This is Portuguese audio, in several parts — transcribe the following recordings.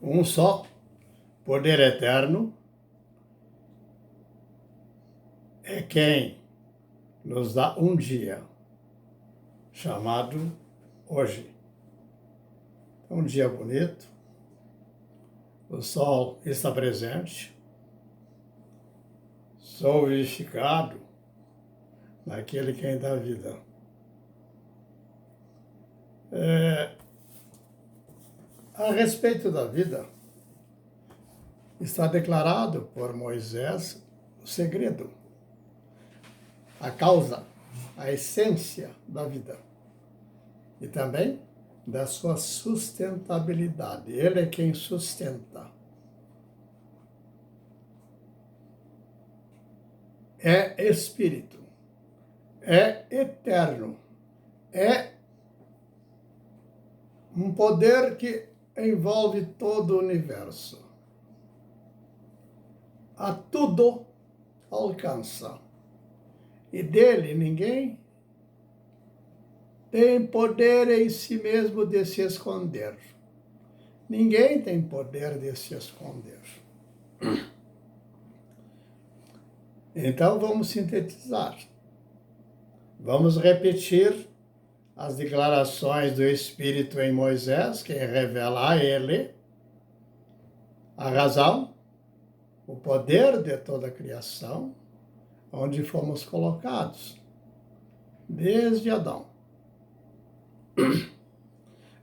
Um só poder eterno é quem nos dá um dia, chamado hoje. Um dia bonito, o sol está presente, sou vivificado naquele quem dá vida. A respeito da vida, está declarado por Moisés o segredo, a causa, a essência da vida e também da sua sustentabilidade. Ele é quem sustenta. É espírito, é eterno, é um poder que envolve todo o universo. A tudo alcança. E dele ninguém tem poder em si mesmo de se esconder. Ninguém tem poder de se esconder. Então vamos sintetizar. Vamos repetir as declarações do Espírito em Moisés, que revela a ele a razão, o poder de toda a criação, onde fomos colocados, desde Adão.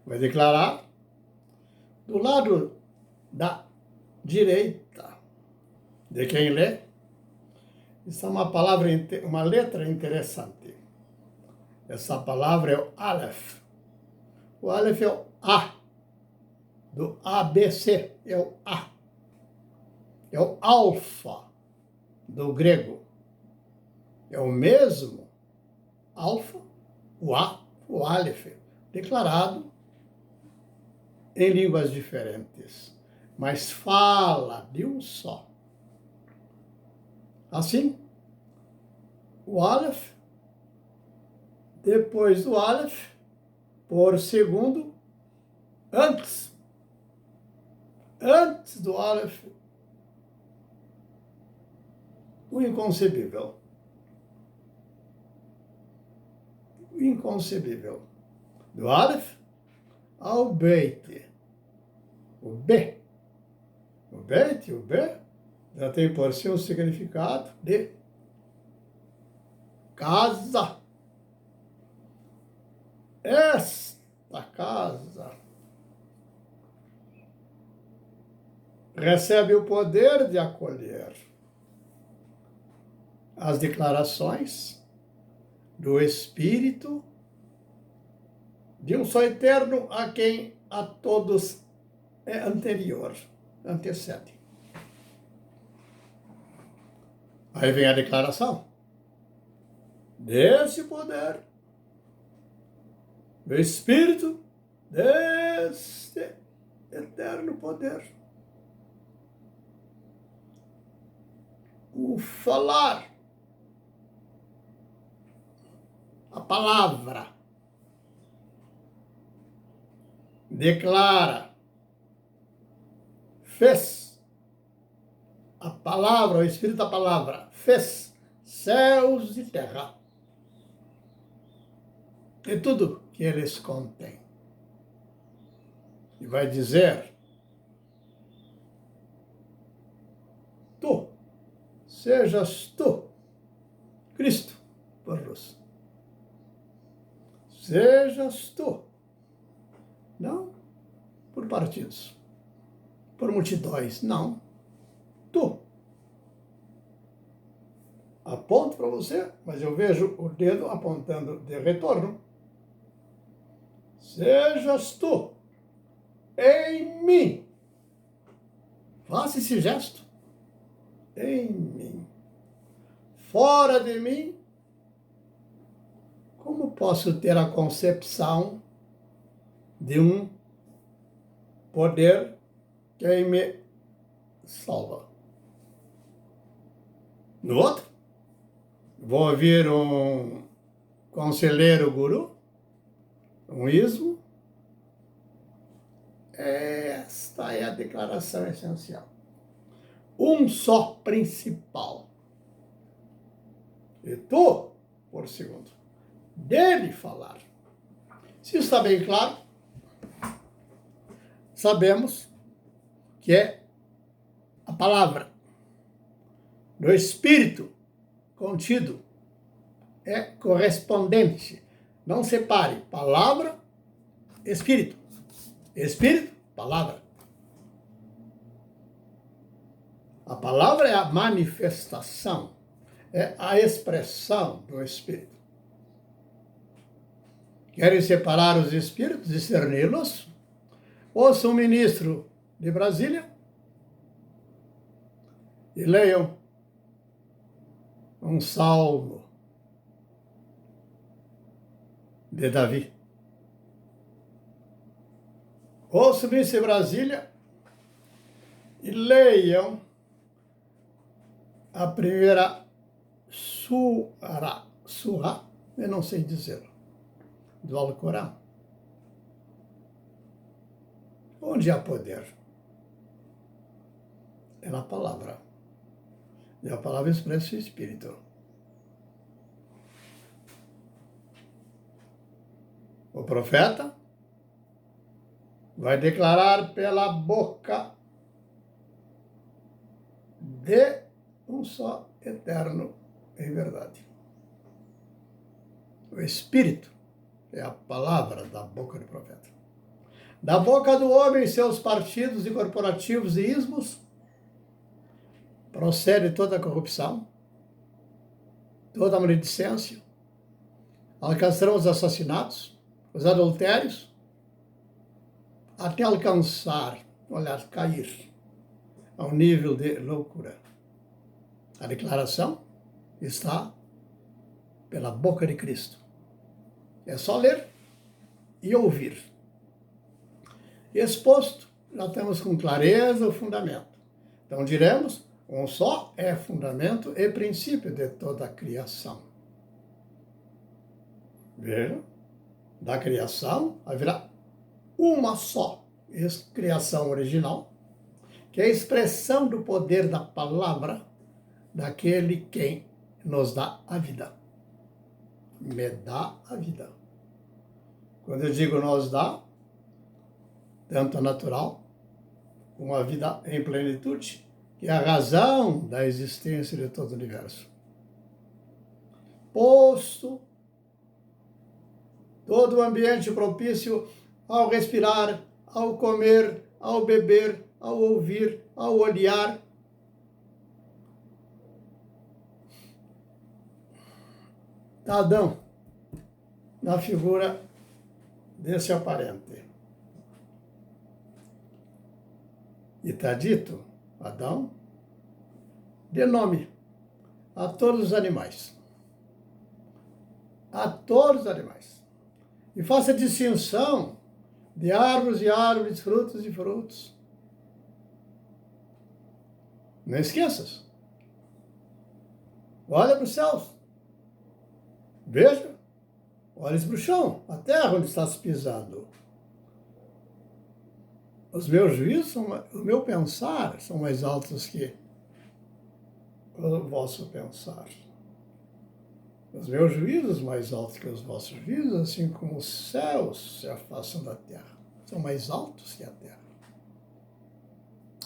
Vai declarar do lado da direita de quem lê, está uma letra interessante. Essa palavra é o Aleph. O Aleph é o A, do ABC, é o A. É o alfa, do grego. É o mesmo alfa, o A, o Aleph, declarado em línguas diferentes, mas fala de um só. Assim, o Aleph, depois do Aleph, por segundo, antes do Aleph, o inconcebível. O inconcebível. Do Aleph ao Beit. O B. O Beit, o B, já tem por si um significado de casa. Esta casa recebe o poder de acolher as declarações do Espírito de um só eterno a quem a todos é anterior, antecede. Aí vem a declaração desse poder, do Espírito deste eterno poder. O falar, a palavra, declara, fez, a palavra, o Espírito da palavra, fez céus e terra. E tudo que eles contêm. E vai dizer, tu, sejas tu, Cristo, por luz. Sejas tu, não por partidos, por multidões, não. Tu. Aponto para você, mas eu vejo o dedo apontando de retorno. Sejas tu em mim. Faça esse gesto. Em mim. Fora de mim, como posso ter a concepção de um poder que me salva? No outro, vou ouvir um conselheiro guru, um ismo, Esta é a declaração essencial. Um só principal. E tu, por segundo, dele falar. Se está bem claro, sabemos que é a palavra do Espírito contido, é correspondente. Não separe palavra, Espírito. Espírito, palavra. A palavra é a manifestação, é a expressão do Espírito. Querem separar os Espíritos, discerni-los? Ouça um ministro de Brasília e leiam um salmo de Davi. Ouça o ministro de Brasília e leiam a primeira surra, eu não sei dizer, do Alcorão. Onde há poder? É na palavra. E a palavra expressa o Espírito. O profeta vai declarar pela boca de um só eterno em verdade. O Espírito é a palavra da boca do profeta. Da boca do homem, seus partidos e corporativos e ismos, procede toda a corrupção, toda a maledicência, alcançarão os assassinatos, os adultérios, até alcançar, cair ao nível de loucura. A declaração está pela boca de Cristo. É só ler e ouvir. Exposto, já temos com clareza o fundamento. Então diremos, um só é fundamento e princípio de toda a criação. Veja, da criação haverá uma só criação original, que é a expressão do poder da palavra daquele quem nos dá a vida. Me dá a vida. Quando eu digo nos dá, tanto a natural como a vida em plenitude, que é a razão da existência de todo o universo. Posto todo o ambiente propício ao respirar, ao comer, ao beber, ao ouvir, ao olhar. Adão, na figura desse aparente. E está dito, Adão, dê nome a todos os animais. A todos os animais. E faça distinção de árvores e árvores, frutos e frutos. Não esqueças. Olha para os céus. Veja. Olhe para o chão, a terra onde estás pisando. Os meus juízos, o meu pensar, são mais altos que o vosso pensar. Os meus juízos mais altos que os vossos juízos, assim como os céus se afastam da terra. São mais altos que a terra.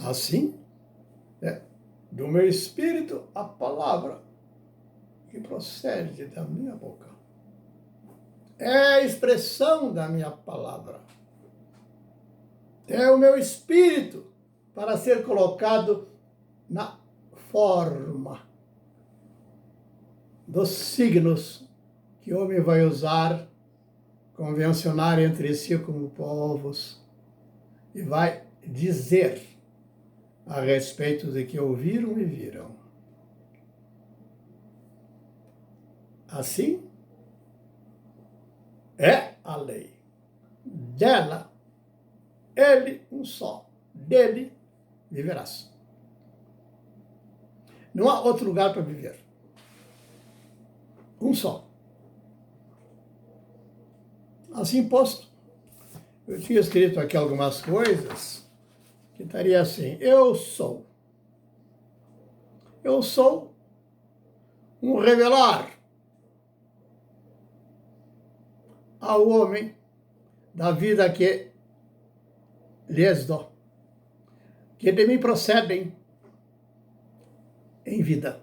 Assim, do meu espírito a palavra que procede da minha boca. É a expressão da minha palavra. É o meu espírito para ser colocado na forma dos signos que o homem vai usar, convencionar entre si como povos, e vai dizer a respeito de que ouviram e viram. Assim, é a lei. Dela, ele um só, dele viverás. Não há outro lugar para viver. Um só. Assim posto, eu tinha escrito aqui algumas coisas que estaria assim: eu sou. Eu sou um revelar ao homem da vida que lhes dou, que de mim procedem em vida,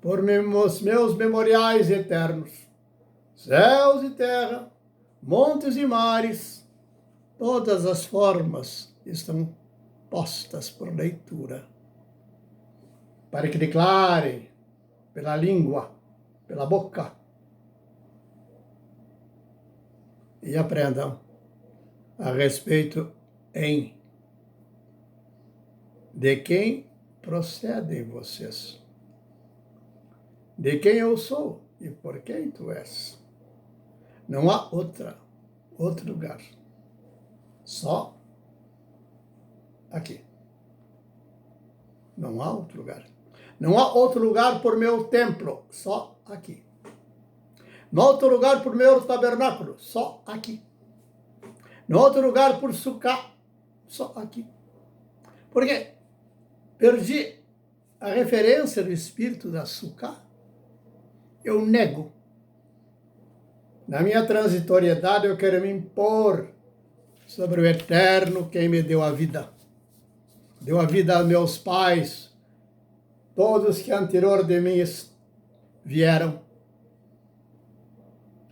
por os meus memoriais eternos, céus e terra, montes e mares, todas as formas estão postas por leitura, para que declarem pela língua, pela boca, e aprendam a respeito de quem procedem vocês, de quem eu sou e por quem tu és. Não há outro lugar, só aqui. Não há outro lugar. Não há outro lugar por meu templo, só aqui. Não há outro lugar por meu tabernáculo, só aqui. Não há outro lugar por Sukkah, só aqui. Porque perdi a referência do espírito da Sukkah, eu nego. Na minha transitoriedade, eu quero me impor sobre o eterno, quem me deu a vida. Deu a vida a meus pais, todos que anterior de mim vieram.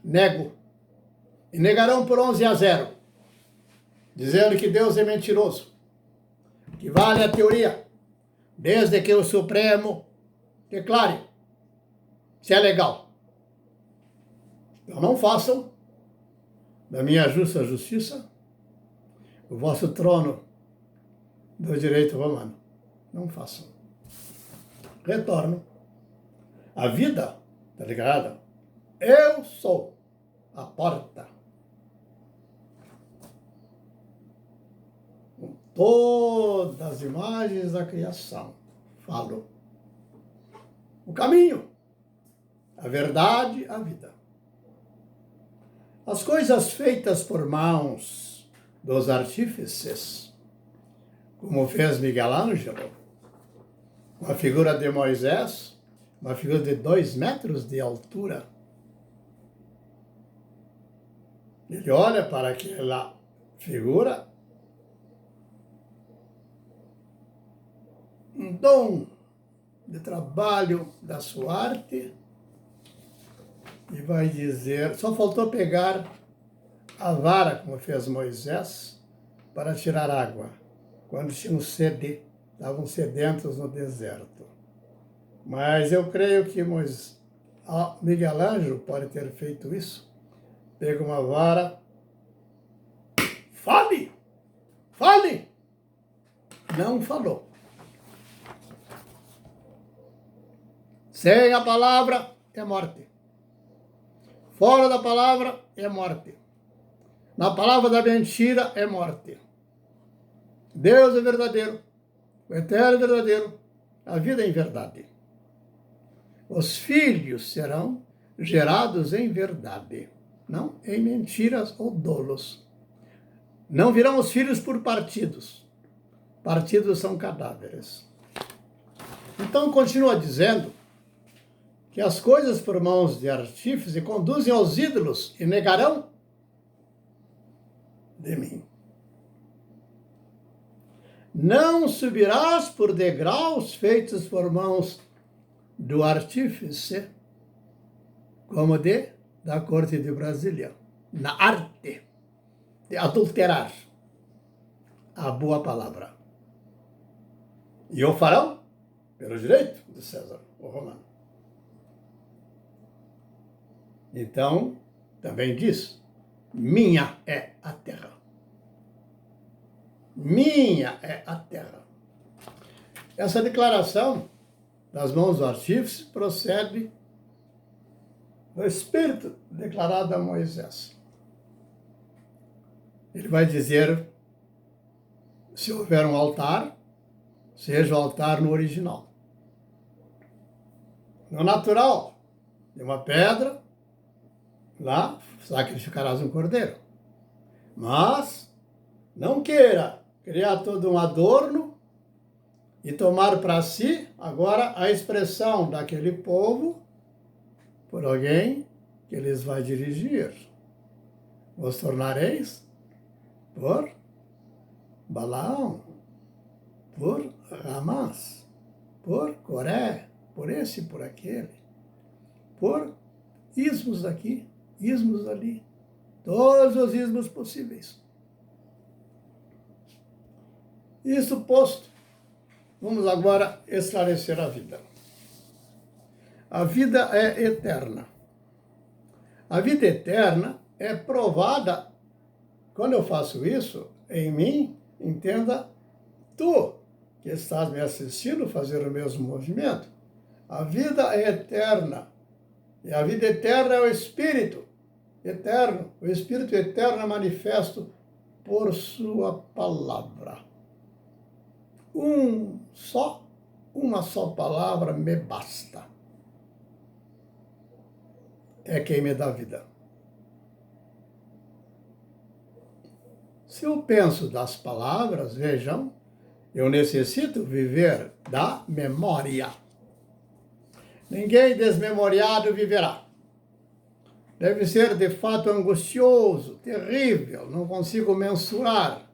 Nego. E negarão por 11-0, dizendo que Deus é mentiroso, que vale a teoria, desde que o Supremo declare se é legal. Então não façam da minha justa justiça o vosso trono do direito romano. Não façam. Retorno. A vida, tá ligado? Eu sou a porta. Com todas as imagens da criação, falo. O caminho, a verdade, a vida. As coisas feitas por mãos dos artífices, como fez Miguel Ângelo, uma figura de Moisés, uma figura de 2 metros de altura. Ele olha para aquela figura, um dom de trabalho da sua arte, e vai dizer, só faltou pegar a vara, como fez Moisés, para tirar água, quando tinham sede, estavam sedentos no deserto. Mas eu creio que Miguel Ângelo pode ter feito isso. Pega uma vara, fale! Não falou. Sem a palavra é morte. Fora da palavra é morte. Na palavra da mentira é morte. Deus é verdadeiro. O eterno é verdadeiro. A vida é em verdade. Os filhos serão gerados em verdade, não em mentiras ou dolos. Não virão os filhos por partidos. Partidos são cadáveres. Então, continua dizendo que as coisas por mãos de artífice conduzem aos ídolos e negarão de mim. Não subirás por degraus feitos por mãos do artífice, como da corte de Brasília, na arte de adulterar a boa palavra. E o farão pelo direito de César, o romano. Então, também diz, minha é a terra. Minha é a terra. Essa declaração das mãos do artífice procede do Espírito declarado a Moisés. Ele vai dizer, se houver um altar, seja o altar no original. No natural, de uma pedra, lá sacrificarás um cordeiro. Mas não queira criar todo um adorno e tomar para si agora a expressão daquele povo por alguém que lhes vai dirigir. Vos tornareis por Balaão, por Ramás, por Coré, por esse e por aquele, por ismos daqui, ismos dali, todos os ismos possíveis. Isso posto, vamos agora esclarecer a vida. A vida é eterna. A vida eterna é provada, quando eu faço isso, em mim, entenda, tu que estás me assistindo fazer o mesmo movimento. A vida é eterna. E a vida eterna é o Espírito eterno. O Espírito eterno é manifesto por sua palavra. Uma só palavra me basta. É quem me dá vida. Se eu penso das palavras, vejam, eu necessito viver da memória. Ninguém desmemoriado viverá. Deve ser, de fato, angustioso, terrível, não consigo mensurar.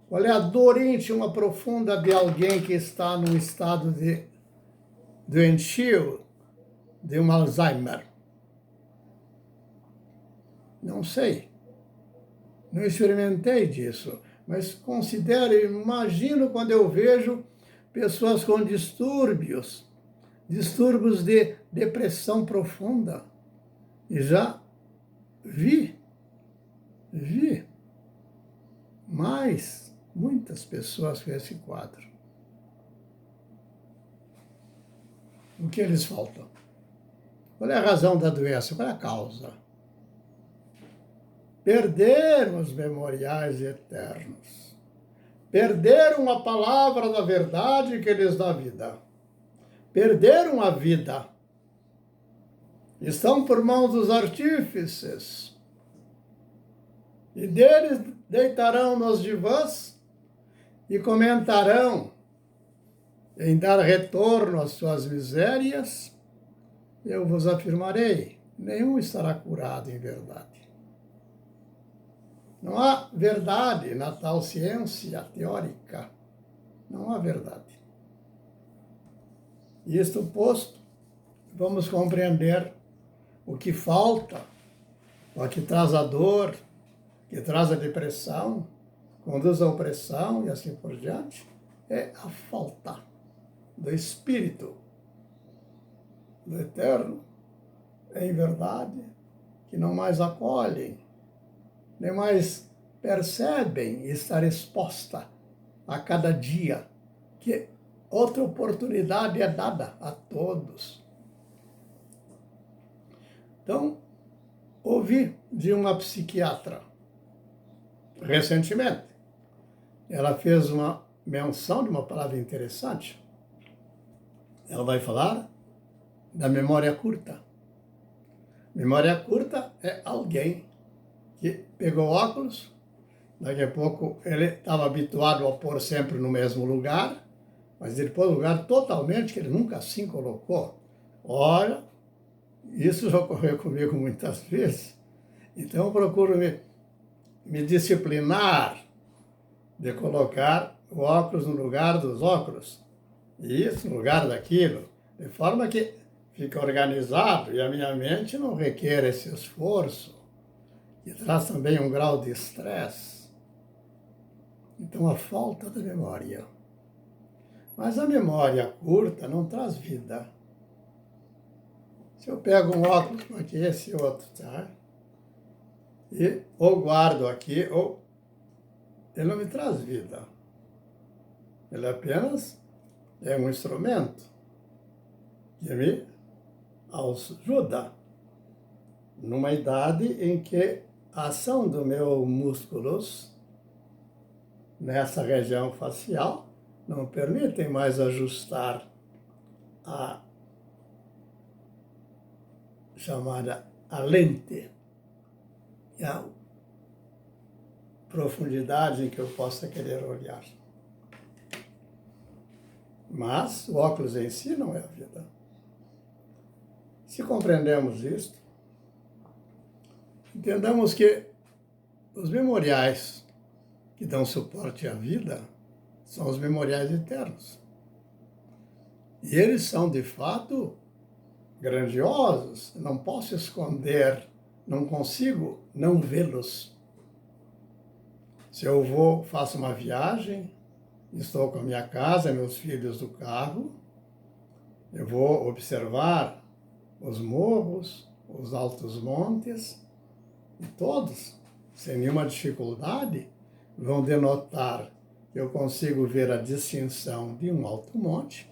Qual é a dor íntima profunda de alguém que está num estado de doentio, de um Alzheimer? Não sei. Não experimentei disso, mas considero, imagino quando eu vejo pessoas com distúrbios de depressão profunda. E já vi muitas pessoas com esse quadro. O que eles faltam? Qual é a razão da doença? Qual é a causa? Perderam os memoriais eternos. Perderam a palavra da verdade que lhes dá vida. Perderam a vida. Estão por mão dos artífices. E deles deitarão nos divãs e comentarão em dar retorno às suas misérias. Eu vos afirmarei, nenhum estará curado em verdade. Não há verdade na tal ciência teórica. Não há verdade. Isto posto, vamos compreender o que falta, o que traz a dor, que traz a depressão, conduz à opressão e assim por diante, é a falta do Espírito do Eterno, em verdade, que não mais acolhem, nem mais percebem estar exposta a cada dia, que outra oportunidade é dada a todos. Então, ouvi de uma psiquiatra, recentemente, ela fez uma menção de uma palavra interessante. Ela vai falar da memória curta. Memória curta é alguém que pegou óculos, daqui a pouco ele estava habituado a pôr sempre no mesmo lugar, mas ele pôs um lugar totalmente que ele nunca assim colocou. Olha, isso já ocorreu comigo muitas vezes. Então eu procuro me disciplinar de colocar o óculos no lugar dos óculos, e isso no lugar daquilo, de forma que fica organizado e a minha mente não requer esse esforço, e traz também um grau de estresse. Então, a falta da memória. Mas a memória curta não traz vida. Se eu pego um óculos como aqui, esse outro, tá? E ou guardo aqui, ou ele não me traz vida. Ele apenas é um instrumento que me ajuda numa idade em que a ação dos meus músculos nessa região facial não permitem mais ajustar a chamada a lente. profundidade em que eu possa querer olhar. Mas o óculos em si não é a vida. Se compreendemos isto, entendamos que os memoriais que dão suporte à vida são os memoriais eternos. E eles são, de fato, grandiosos. Não posso esconder, não consigo não vê-los. Se eu faço uma viagem, estou com a minha casa, meus filhos do carro, eu vou observar os morros, os altos montes, e todos, sem nenhuma dificuldade, vão denotar que eu consigo ver a distinção de um alto monte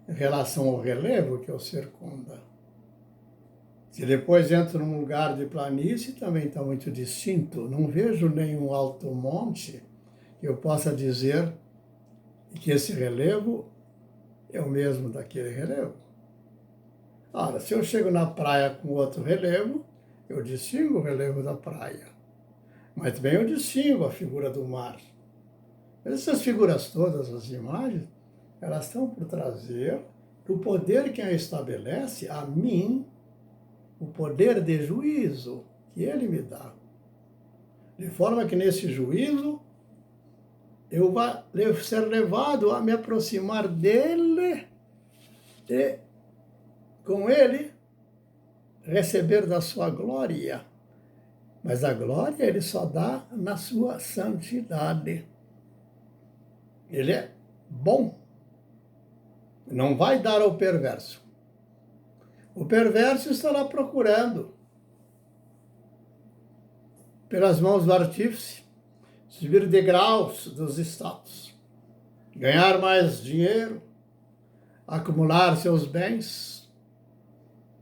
em relação ao relevo que o circunda. Se depois entro num lugar de planície, também está muito distinto. Não vejo nenhum alto monte que eu possa dizer que esse relevo é o mesmo daquele relevo. Ora, se eu chego na praia com outro relevo, eu distingo o relevo da praia. Mas também eu distingo a figura do mar. Essas figuras todas, as imagens, elas estão por trazer do poder que a estabelece a mim, o poder de juízo que ele me dá. De forma que nesse juízo eu vou ser levado a me aproximar dele e com ele receber da sua glória. Mas a glória ele só dá na sua santidade. Ele é bom. Não vai dar ao perverso. O perverso estará procurando, pelas mãos do artífice, subir degraus dos status, ganhar mais dinheiro, acumular seus bens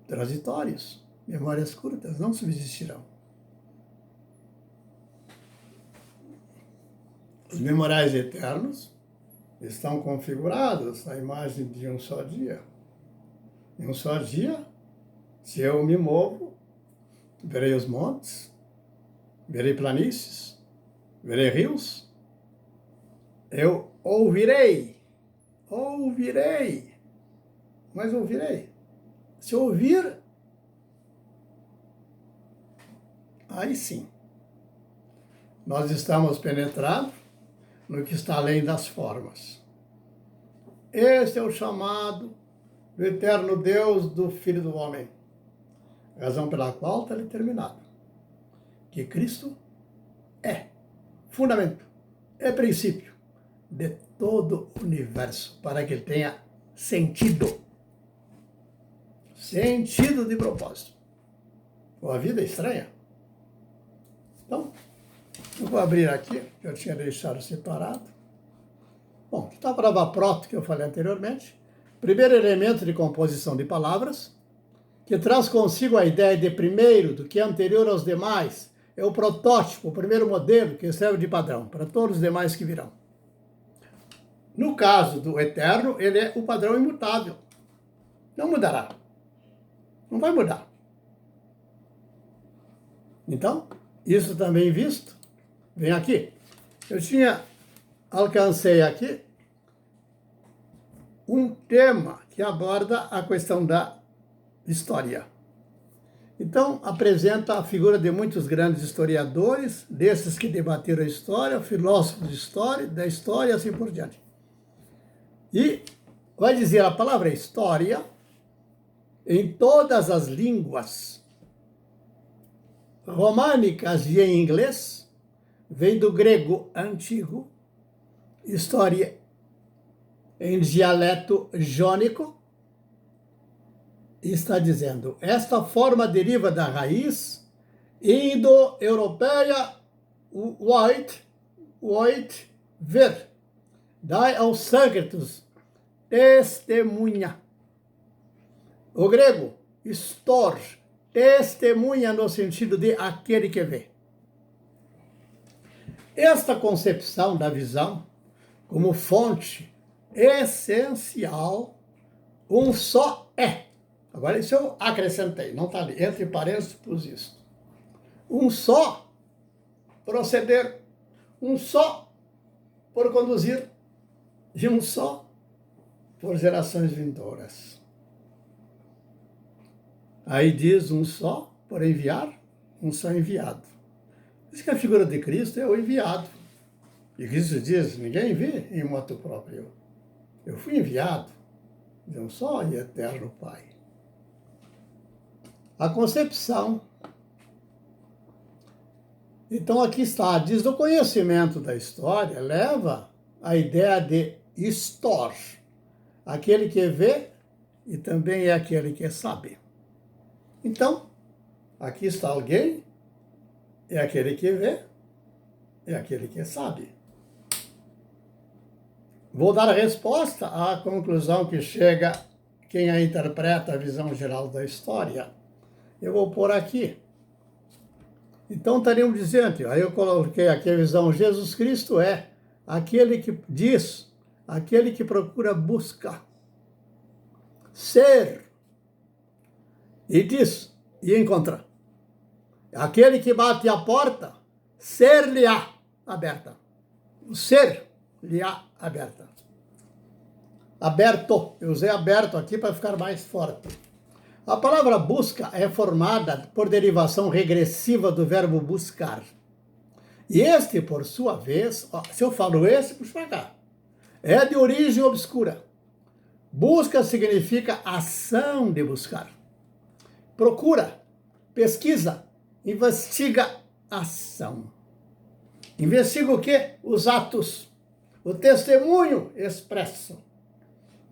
transitórios, memórias curtas, não subsistirão. Os memoriais eternos estão configurados na imagem de um só dia. Em um só dia, se eu me movo, verei os montes, verei planícies, verei rios, eu ouvirei, mas ouvirei. Se ouvir, aí sim, nós estamos penetrados no que está além das formas. Este é o chamado do eterno Deus do Filho do Homem, razão pela qual está determinado que Cristo é fundamento, é princípio de todo o universo, para que ele tenha sentido de propósito. A vida é estranha. Então, eu vou abrir aqui, que eu tinha deixado separado. Bom, está a palavra proto, que eu falei anteriormente. Primeiro elemento de composição de palavras, que traz consigo a ideia de primeiro, do que é anterior aos demais. É o protótipo, o primeiro modelo que serve de padrão para todos os demais que virão. No caso do eterno, ele é o padrão imutável. Não mudará. Não vai mudar. Então, isso também visto, vem aqui. Eu alcancei aqui um tema que aborda a questão da história. Então, apresenta a figura de muitos grandes historiadores, desses que debateram a história, filósofos de história, da história e assim por diante. E vai dizer a palavra história em todas as línguas românicas e em inglês, vem do grego antigo, história em dialeto jônico, e está dizendo, esta forma deriva da raiz indo-europeia ver, dai aos secretos, testemunha. O grego, stor, testemunha no sentido de aquele que vê. Esta concepção da visão como fonte essencial, um só é. Agora, isso eu acrescentei, não está ali, entre parênteses, pus isso. Um só proceder, um só por conduzir e um só por gerações vindouras. Aí diz um só por enviar, um só enviado. Diz que a figura de Cristo é o enviado. E Cristo diz, ninguém vê em modo próprio. Eu fui enviado de um só e eterno Pai. A concepção. Então aqui está, diz o conhecimento da história, leva a ideia de histor, aquele que vê e também é aquele que sabe. Então, aqui está alguém, é aquele que vê, é aquele que sabe. Vou dar a resposta à conclusão que chega quem a interpreta a visão geral da história. Eu vou pôr aqui. Então, estaríamos dizendo, aí eu coloquei aqui a visão, Jesus Cristo é aquele que diz, aquele que procura buscar, ser, e diz, e encontra. Aquele que bate a porta, ser-lhe-á aberta. O ser-lhe-á aberta. Aberto, eu usei aberto aqui para ficar mais forte. A palavra busca é formada por derivação regressiva do verbo buscar. E este, por sua vez, se eu falo esse, puxa para cá, é de origem obscura. Busca significa ação de buscar. Procura, pesquisa, investiga, ação. Investiga o quê? Os atos, o testemunho expresso.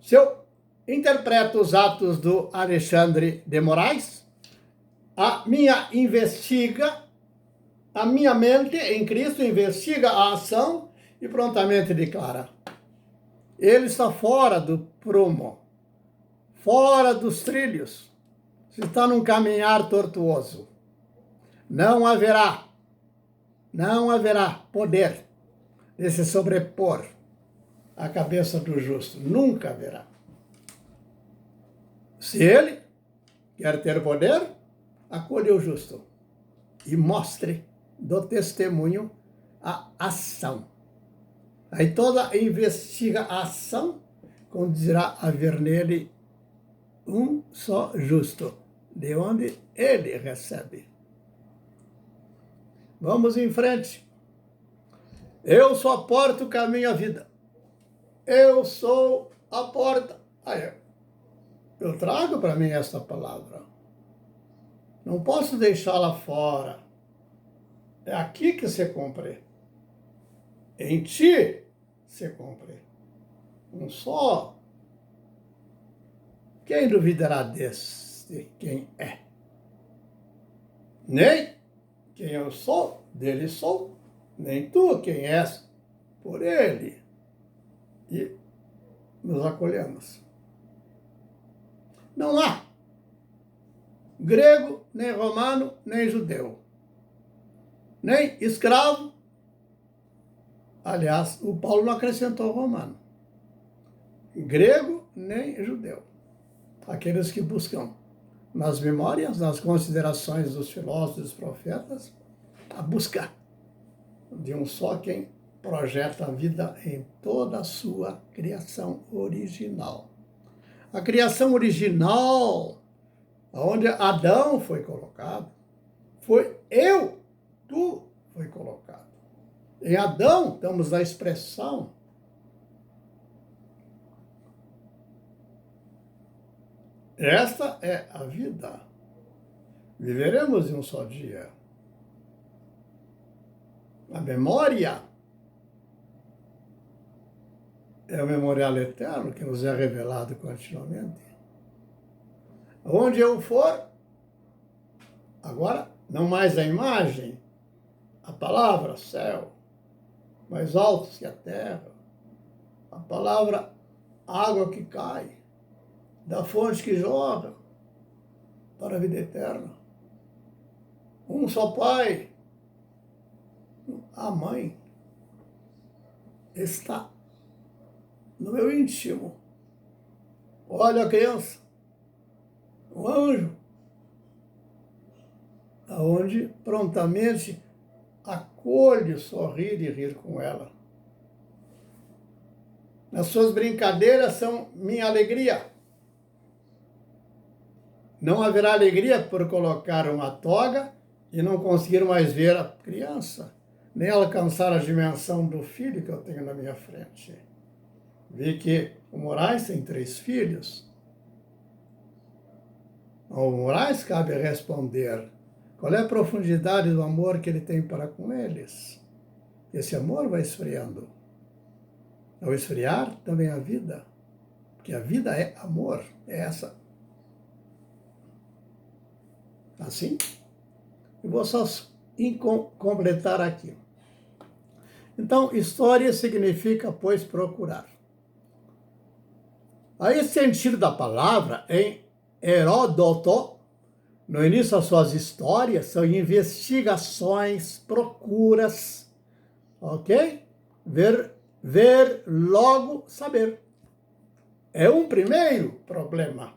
Se eu interpreto os atos do Alexandre de Moraes, a minha mente em Cristo investiga a ação e prontamente declara. Ele está fora do prumo, fora dos trilhos, se está num caminhar tortuoso. Não haverá poder de se sobrepor à cabeça do justo. Nunca haverá. Se ele quer ter poder, acolha o justo e mostre do testemunho a ação. Aí toda investigação conduzirá a ver nele um só justo, de onde ele recebe. Vamos em frente. Eu sou a porta, o caminho, a vida. Eu sou a porta. Aí, eu trago para mim esta palavra. Não posso deixá-la fora. É aqui que se cumpre. Em ti se cumpre. Um só. Quem duvidará deste quem é? Nem quem eu sou, dele sou, nem tu quem és, por ele. E nos acolhemos. Não há grego, nem romano, nem judeu, nem escravo. Aliás, o Paulo não acrescentou romano. Grego, nem judeu. Aqueles que buscam nas memórias, nas considerações dos filósofos, dos profetas, a busca de um só quem projeta a vida em toda a sua criação original. A criação original, onde Adão foi colocado, foi tu foi colocado. Em Adão, estamos na expressão. Esta é a vida. Viveremos em um só dia. A memória é o memorial eterno que nos é revelado continuamente. Onde eu for, agora, não mais a imagem, a palavra céu, mais altos que a terra, a palavra água que cai, da fonte que jorra para a vida eterna. Um só Pai, a mãe, está no meu íntimo. Olha a criança, o anjo, aonde prontamente acolho sorrir e rir com ela. As suas brincadeiras são minha alegria. Não haverá alegria por colocar uma toga e não conseguir mais ver a criança, nem alcançar a dimensão do filho que eu tenho na minha frente. Vi que o Moraes tem 3 filhos. Ao Moraes cabe responder qual é a profundidade do amor que ele tem para com eles. Esse amor vai esfriando. Ao esfriar, também a vida. Porque a vida é amor, é essa. Assim? E vou só completar aqui. Então, história significa, pois, procurar. Aí, esse sentido da palavra, em Heródoto, no início das suas histórias, são investigações, procuras, ok? Ver, logo, saber. É um primeiro problema.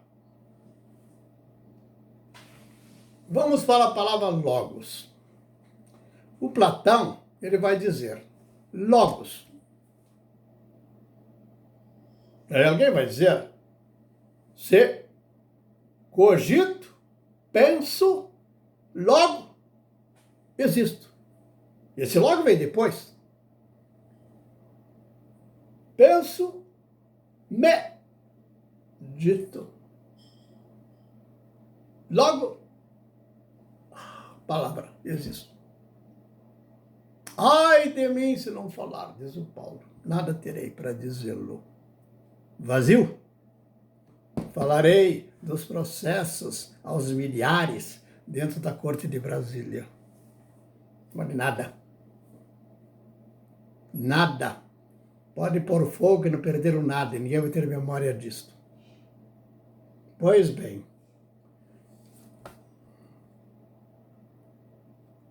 Vamos para a palavra logos. O Platão, ele vai dizer, logos. Aí alguém vai dizer, se cogito, penso, logo existo. Esse logo vem depois. Penso, medito. Logo, palavra, existo. Ai de mim se não falar, diz o Paulo, nada terei para dizê-lo. Vazio? Falarei dos processos aos milhares dentro da corte de Brasília. Mas nada. Nada. Pode pôr fogo e não perderam nada, e ninguém vai ter memória disto. Pois bem.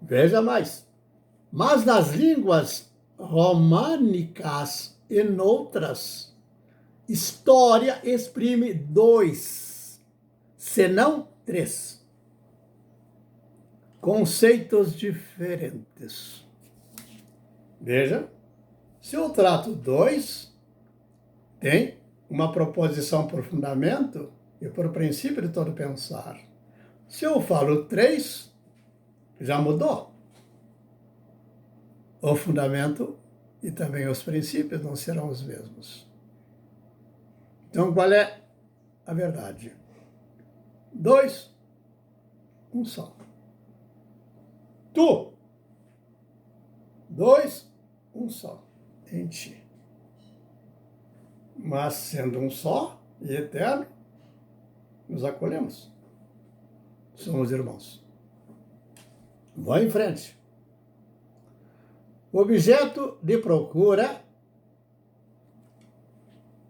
Veja mais. Mas nas línguas românicas e noutras, história exprime 2, senão 3, conceitos diferentes. Veja, se eu trato 2, tem uma proposição por fundamento e por princípio de todo pensar. Se eu falo 3, já mudou. O fundamento e também os princípios não serão os mesmos. Então, qual é a verdade? 2, um só. Tu, 2, um só. Em ti. Mas, sendo um só e eterno, nos acolhemos. Somos irmãos. Vá em frente. O objeto de procura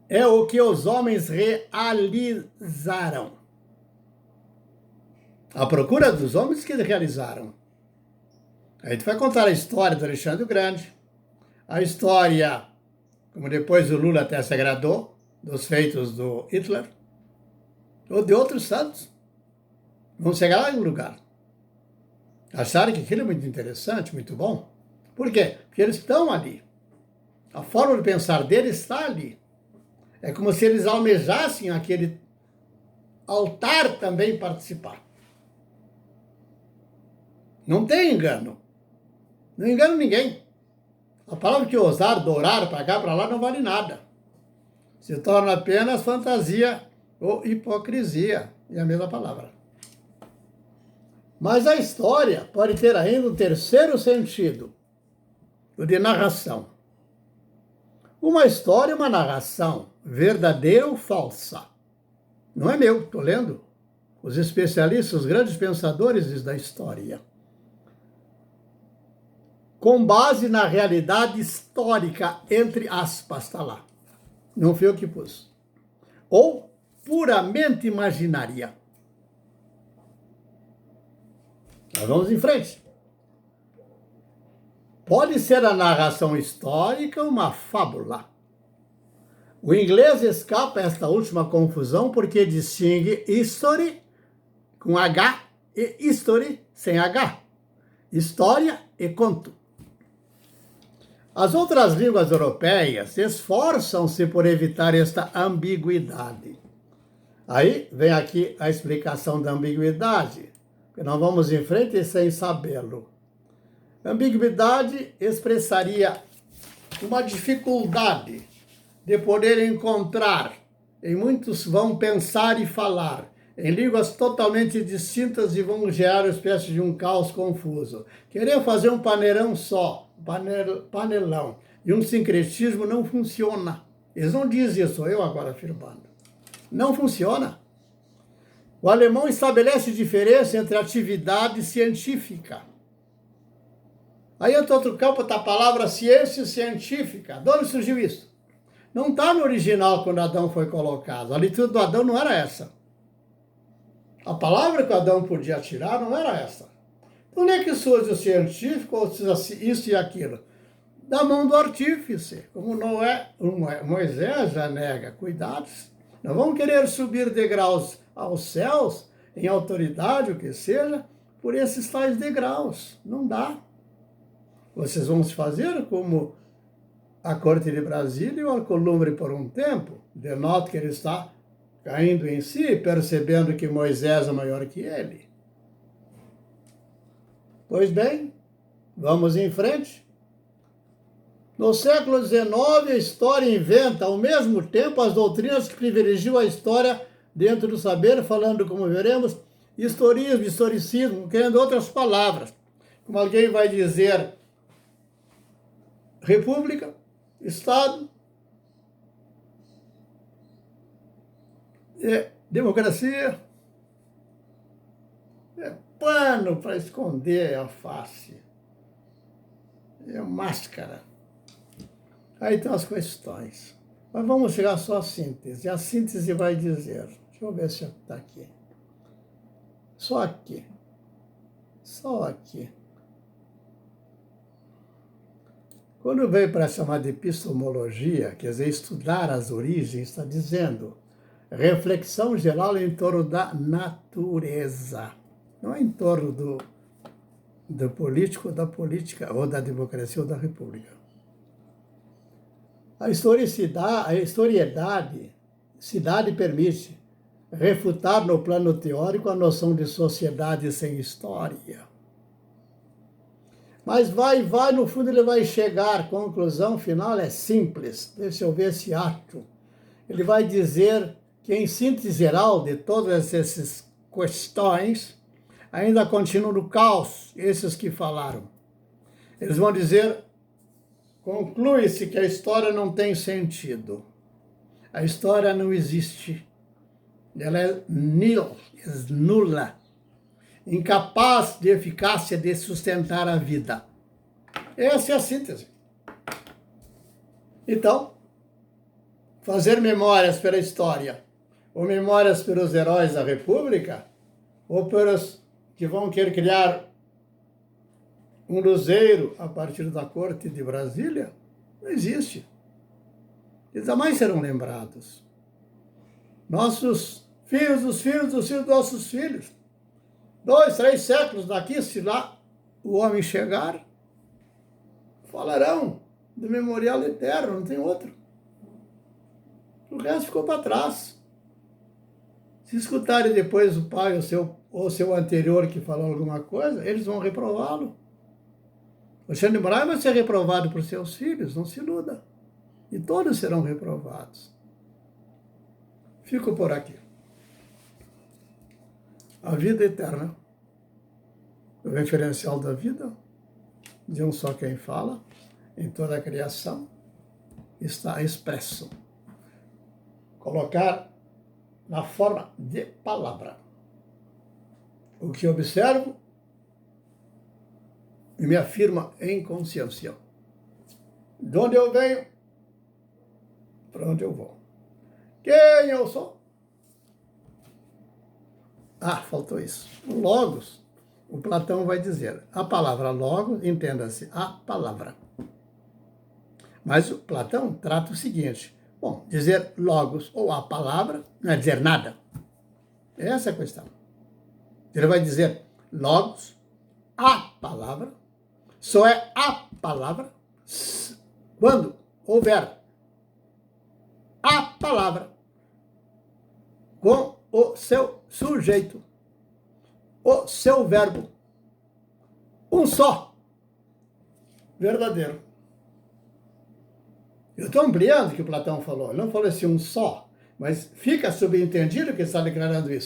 é o que os homens realizaram. A procura dos homens que realizaram. A gente vai contar a história do Alexandre o Grande, a história, como depois o Lula até se agradou, dos feitos do Hitler, ou de outros santos. Vão chegar lá em um lugar. Acharam que aquilo é muito interessante, muito bom. Por quê? Porque eles estão ali. A forma de pensar deles está ali. É como se eles almejassem aquele altar também participar. Não tem engano. Não engano ninguém. A palavra que ousar, dourar, para cá, para lá, não vale nada. Se torna apenas fantasia ou hipocrisia. É a mesma palavra. Mas a história pode ter ainda um terceiro sentido, o de narração. Uma história é uma narração, verdadeira ou falsa. Não é meu, estou lendo. Os especialistas, os grandes pensadores da história. Com base na realidade histórica, entre aspas, está lá. Não fui eu que pus. Ou puramente imaginária. Nós vamos em frente. Pode ser a narração histórica uma fábula. O inglês escapa esta última confusão porque distingue history com H e history sem H. história e conto. As outras línguas europeias esforçam-se por evitar esta ambiguidade. Aí vem aqui a explicação da ambiguidade, que não vamos em frente sem sabê-lo. Ambiguidade expressaria uma dificuldade de poder encontrar, e muitos vão pensar e falar em línguas totalmente distintas e vão gerar uma espécie de um caos confuso. Querer fazer um paneirão só, panelão, e um sincretismo não funciona. Eles não dizem isso, eu agora afirmando. Não funciona. O alemão estabelece diferença entre atividade científica. Aí, em outro campo, está a palavra ciência científica. De onde surgiu isso? Não está no original quando Adão foi colocado. A leitura do Adão não era essa. A palavra que Adão podia tirar não era essa. Onde é que surge o científico, ou isso e aquilo? Da mão do artífice. Como Moisés já nega, cuidados. Não vão querer subir degraus aos céus, em autoridade, o que seja, por esses tais degraus. Não dá. Vocês vão se fazer como a corte de Brasília e o Alcolumbre por um tempo. Denota que ele está caindo em si, percebendo que Moisés é maior que ele. Pois bem, vamos em frente. No século XIX, a história inventa, ao mesmo tempo, as doutrinas que privilegiam a história dentro do saber, falando, como veremos, historismo, historicismo, querendo outras palavras. Como alguém vai dizer, república, Estado, democracia, é pano para esconder a face, é máscara. Aí estão as questões. Mas vamos chegar só à síntese. A síntese vai dizer, deixa eu ver se está aqui. Só aqui. Só aqui. Quando veio para chamar de epistemologia, quer dizer, estudar as origens, está dizendo reflexão geral em torno da natureza. Não é em torno do político, da política, ou da democracia, ou da república. A historicidade permite refutar no plano teórico a noção de sociedade sem história. Mas vai, no fundo ele vai chegar, a conclusão final é simples. Deixa eu ver esse ato. Ele vai dizer que, em síntese geral de todas essas questões, ainda continua no caos, esses que falaram. Eles vão dizer, conclui-se que a história não tem sentido. A história não existe. Ela é nula. Incapaz de eficácia de sustentar a vida. Essa é a síntese. Então, fazer memórias pela história, ou memórias pelos heróis da República, ou pelos que vão querer criar um luzeiro a partir da corte de Brasília, não existe. Eles jamais serão lembrados. Nossos filhos, os filhos dos filhos dos nossos filhos, 2, 3 séculos daqui, se lá o homem chegar, falarão do memorial eterno, não tem outro. O resto ficou para trás. Se escutarem depois o pai ou seu anterior que falou alguma coisa, eles vão reprová-lo. O Alexandre de Moraes vai ser reprovado por seus filhos, não se iluda. E todos serão reprovados. Fico por aqui. A vida eterna, o referencial da vida, de um só quem fala, em toda a criação, está expresso. Colocar na forma de palavra. O que observo e me afirma em consciência. De onde eu venho, para onde eu vou. Quem eu sou? Ah, faltou isso. O logos, o Platão vai dizer, a palavra logos, entenda-se, a palavra. Mas o Platão trata o seguinte, bom, dizer logos ou a palavra não é dizer nada. Essa é a questão. Ele vai dizer logos, a palavra, só é a palavra quando houver a palavra com o seu sujeito, o seu verbo, um só, verdadeiro. Eu estou ampliando o que o Platão falou. Ele não falou assim um só, mas fica subentendido que ele está declarando isso.